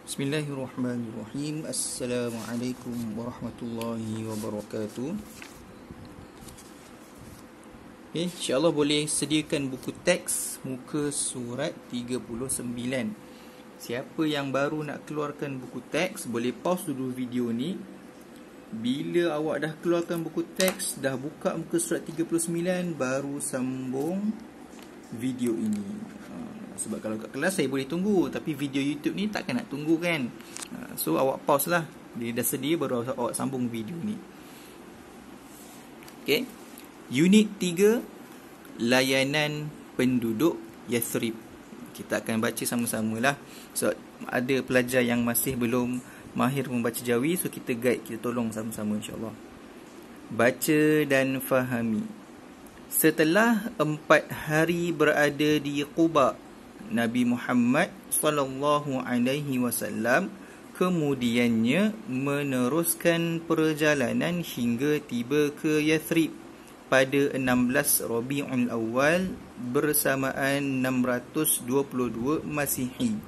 Bismillahirrahmanirrahim. Assalamualaikum warahmatullahi wabarakatuh. Okay, insyaAllah boleh sediakan buku teks muka surat 39. Siapa yang baru nak keluarkan buku teks, boleh pause dulu video ni. Bila awak dah keluarkan buku teks, dah buka muka surat 39, baru sambung video ini. Sebab kalau kat kelas saya boleh tunggu, tapi video YouTube ni takkan nak tunggu kan. So awak pause lah. Bila dah sedia baru awak sambung video ni. Okay. Unit 3, layanan penduduk Yathrib. Kita akan baca sama-sama lah. So ada pelajar yang masih belum mahir membaca Jawi, so kita guide, kita tolong sama-sama insyaAllah. Baca dan fahami. Setelah 4 hari berada di Quba, Nabi Muhammad sallallahu alaihi wasallam kemudiannya meneruskan perjalanan hingga tiba ke Yathrib pada 16 Rabiul Awal bersamaan 622 Masihi.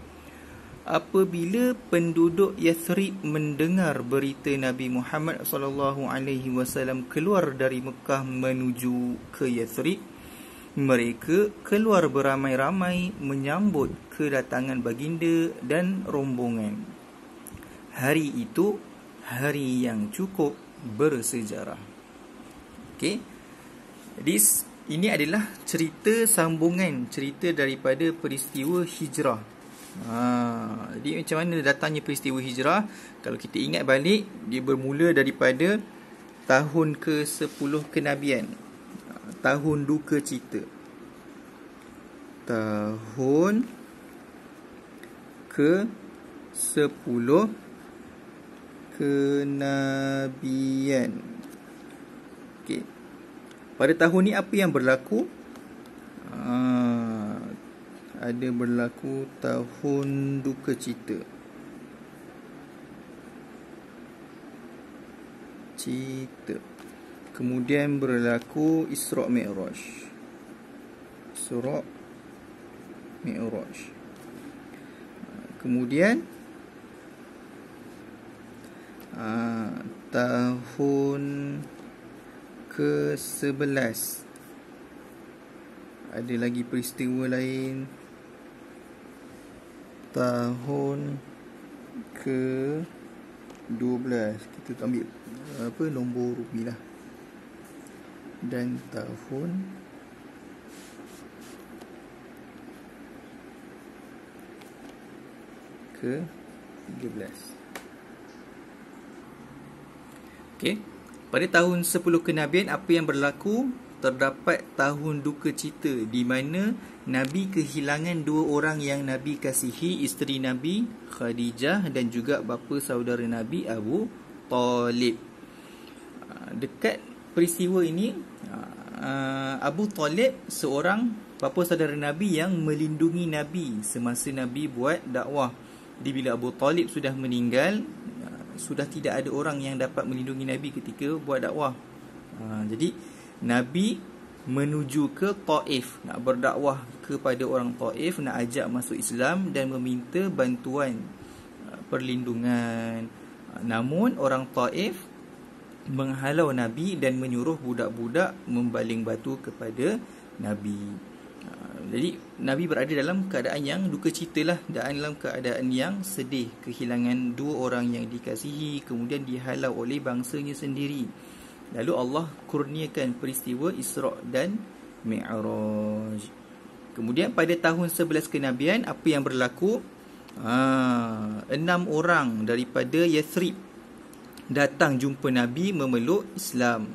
Apabila penduduk Yathrib mendengar berita Nabi Muhammad sallallahu alaihi wasallam keluar dari Mekah menuju ke Yathrib, mereka keluar beramai-ramai menyambut kedatangan baginda dan rombongan. Hari itu hari yang cukup bersejarah. Okey. Jadi ini adalah cerita sambungan, cerita daripada peristiwa hijrah. Jadi macam mana datangnya peristiwa hijrah? Kalau kita ingat balik, dia bermula daripada tahun ke-10 kenabian. Tahun duka cita. Tahun ke-10 kenabian. Okey. Pada tahun ni apa yang berlaku? Ada berlaku tahun duka cita. Kemudian berlaku Isra' Mi'raj. Isra' Mi'raj. Kemudian tahun ke-11 ada lagi peristiwa lain. Tahun ke-12 kita ambil nombor rubi lah. Dan tahun ke-13. Okey. Pada tahun 10 kenabian apa yang berlaku? Terdapat tahun duka cita di mana Nabi kehilangan 2 orang yang Nabi kasihi, isteri Nabi Khadijah dan juga bapa saudara Nabi Abu Talib. Dekat peristiwa ini, Abu Talib seorang bapa saudara Nabi yang melindungi Nabi semasa Nabi buat dakwah. Jadi bila Abu Talib sudah meninggal, sudah tidak ada orang yang dapat melindungi Nabi ketika buat dakwah. Jadi Nabi menuju ke Taif, nak berdakwah kepada orang Taif, nak ajak masuk Islam dan meminta bantuan perlindungan. Namun orang Taif menghalau Nabi dan menyuruh budak-budak membaling batu kepada Nabi. Jadi Nabi berada dalam keadaan yang duka cita lah, dalam keadaan yang sedih, kehilangan 2 orang yang dikasihi, kemudian dihalau oleh bangsanya sendiri. Lalu Allah kurniakan peristiwa Isra' dan Mi'raj. Kemudian pada tahun 11 kenabian apa yang berlaku? 6 orang daripada Yathrib datang jumpa Nabi memeluk Islam.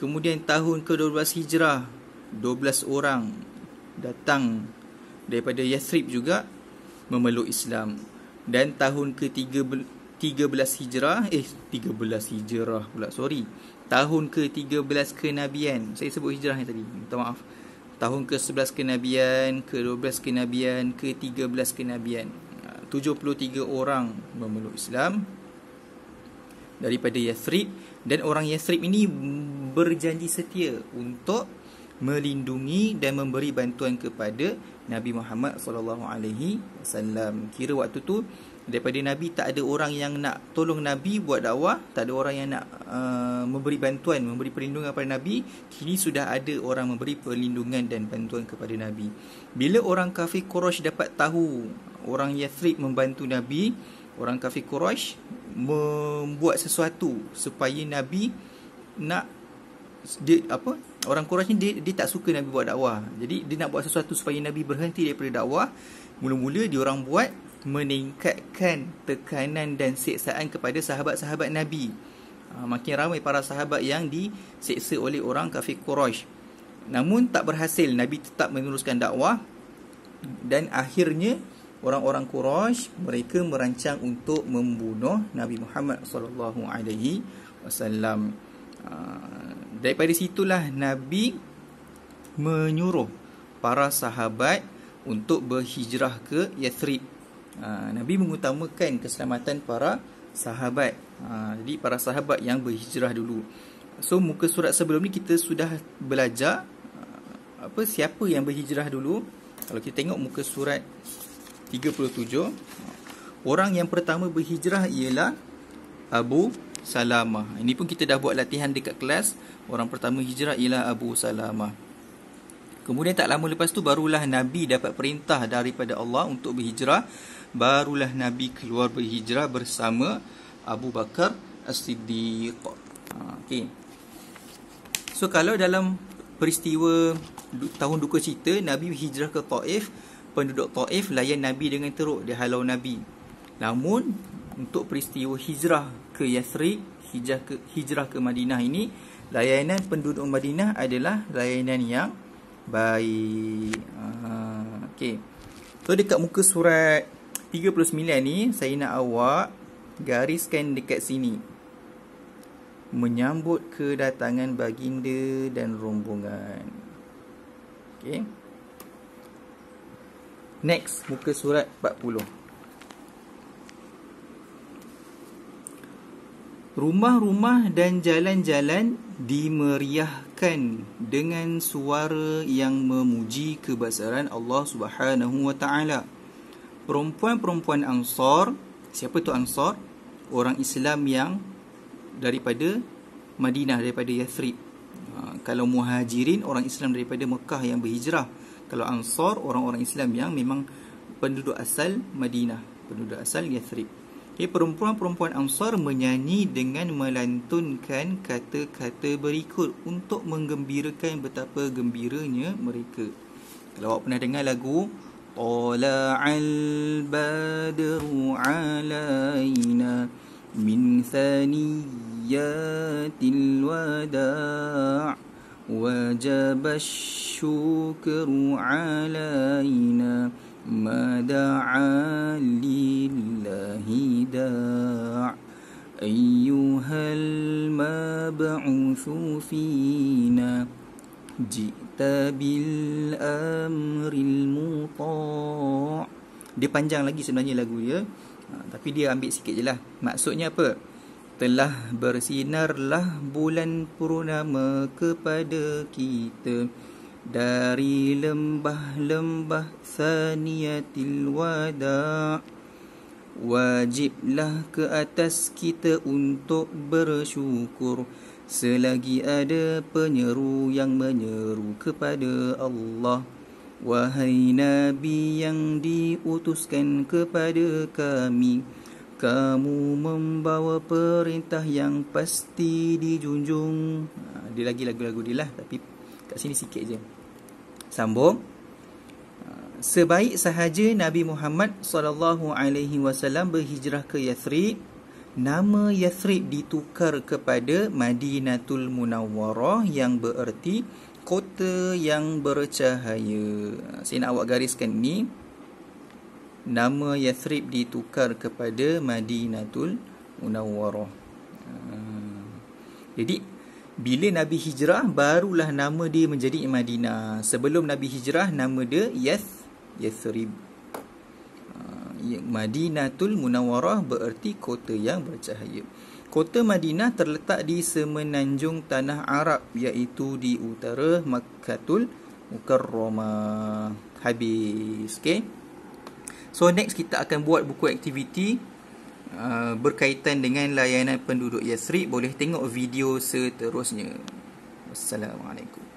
Kemudian tahun ke-12 Hijrah, 12 orang datang daripada Yathrib juga memeluk Islam. Dan tahun ke-13 Hijrah, tahun ke-13 kenabian. Saya sebut hijrah tadi, minta maaf. Tahun ke-11 kenabian, ke-12 kenabian, ke-13 kenabian. 73 orang memeluk Islam daripada Yathrib, dan orang Yathrib ini berjanji setia untuk melindungi dan memberi bantuan kepada Nabi Muhammad SAW. Kira waktu tu daripada Nabi tak ada orang yang nak tolong Nabi buat dakwah, tak ada orang yang nak memberi bantuan, memberi perlindungan kepada Nabi. Kini sudah ada orang memberi perlindungan dan bantuan kepada Nabi. Bila orang kafir Quraisy dapat tahu orang Yathrib membantu Nabi, orang kafir Quraisy membuat sesuatu supaya Nabi nak orang Quraisy ni dia tak suka Nabi buat dakwah. Jadi dia nak buat sesuatu supaya Nabi berhenti daripada dakwah. Mula-mula dia orang buat meningkatkan tekanan dan siksaan kepada sahabat-sahabat Nabi. Makin ramai para sahabat yang diseksa oleh orang kafir Quraisy. Namun tak berhasil, Nabi tetap meneruskan dakwah. Dan akhirnya orang-orang Quraisy mereka merancang untuk membunuh Nabi Muhammad SAW. Daripada situlah Nabi menyuruh para sahabat untuk berhijrah ke Yathrib. Nabi mengutamakan keselamatan para sahabat. Jadi para sahabat yang berhijrah dulu. So muka surat sebelum ni kita sudah belajar siapa yang berhijrah dulu. Kalau kita tengok muka surat 37, orang yang pertama berhijrah ialah Abu Salamah. Ini pun kita dah buat latihan dekat kelas. Orang pertama hijrah ialah Abu Salamah. Kemudian tak lama lepas tu barulah Nabi dapat perintah daripada Allah untuk berhijrah. Barulah Nabi keluar berhijrah bersama Abu Bakar As-Siddiq. Okay. So kalau dalam peristiwa tahun duka cita, Nabi hijrah ke Taif, penduduk Taif layan Nabi dengan teruk, dia halau Nabi. Namun untuk peristiwa hijrah ke Yathrib, hijrah ke Madinah ini, layanan penduduk Madinah adalah layanan yang baik. Okay. So dekat muka surat 39 ni, saya nak awak gariskan dekat sini. Menyambut kedatangan baginda dan rombongan. Okay. Next, muka surat 40. Rumah-rumah dan jalan-jalan dimeriahkan dengan suara yang memuji kebesaran Allah Subhanahu wa taala. Perempuan-perempuan Ansar, siapa tu Ansar? Orang Islam yang daripada Madinah, daripada Yathrib. Kalau Muhajirin, orang Islam daripada Mekah yang berhijrah. Kalau Ansar, orang-orang Islam yang memang penduduk asal Madinah, penduduk asal Yathrib. Perempuan-perempuan Ansar menyanyi dengan melantunkan kata-kata berikut untuk menggembirakan betapa gembiranya mereka. Kalau awak pernah dengar lagu Tala'al badru alaina min thaniyatil wada' wajaba syukru alaina ma da'a lillahi da' ayyuhal mab'uthu fina ji'ta bil amril muta'. Dia panjang lagi sebenarnya lagu dia, tapi dia ambil sikit je lah. Maksudnya apa? Telah bersinarlah bulan purnama kepada kita dari lembah-lembah Thaniyatil Wada'. Wajiblah ke atas kita untuk bersyukur selagi ada penyeru yang menyeru kepada Allah. Wahai Nabi yang diutuskan kepada kami, kamu membawa perintah yang pasti dijunjung. Dia lagi lagu-lagu dia lah, tapi kat sini sikit je. Sambung. Sebaik sahaja Nabi Muhammad SAW berhijrah ke Yathrib, nama Yathrib ditukar kepada Madinatul Munawwarah yang bererti kota yang bercahaya. Saya nak awak gariskan ni. Nama Yathrib ditukar kepada Madinatul Munawwarah. Jadi bila Nabi hijrah, barulah nama dia menjadi Madinah. Sebelum Nabi hijrah, nama dia Yathrib. Madinatul Munawwarah bererti kota yang bercahaya. Kota Madinah terletak di semenanjung tanah Arab, iaitu di utara Makkatul Mukarramah. habis. Okay. So next kita akan buat buku aktiviti berkaitan dengan layanan penduduk Yathrib. Boleh tengok video seterusnya. Wassalamualaikum.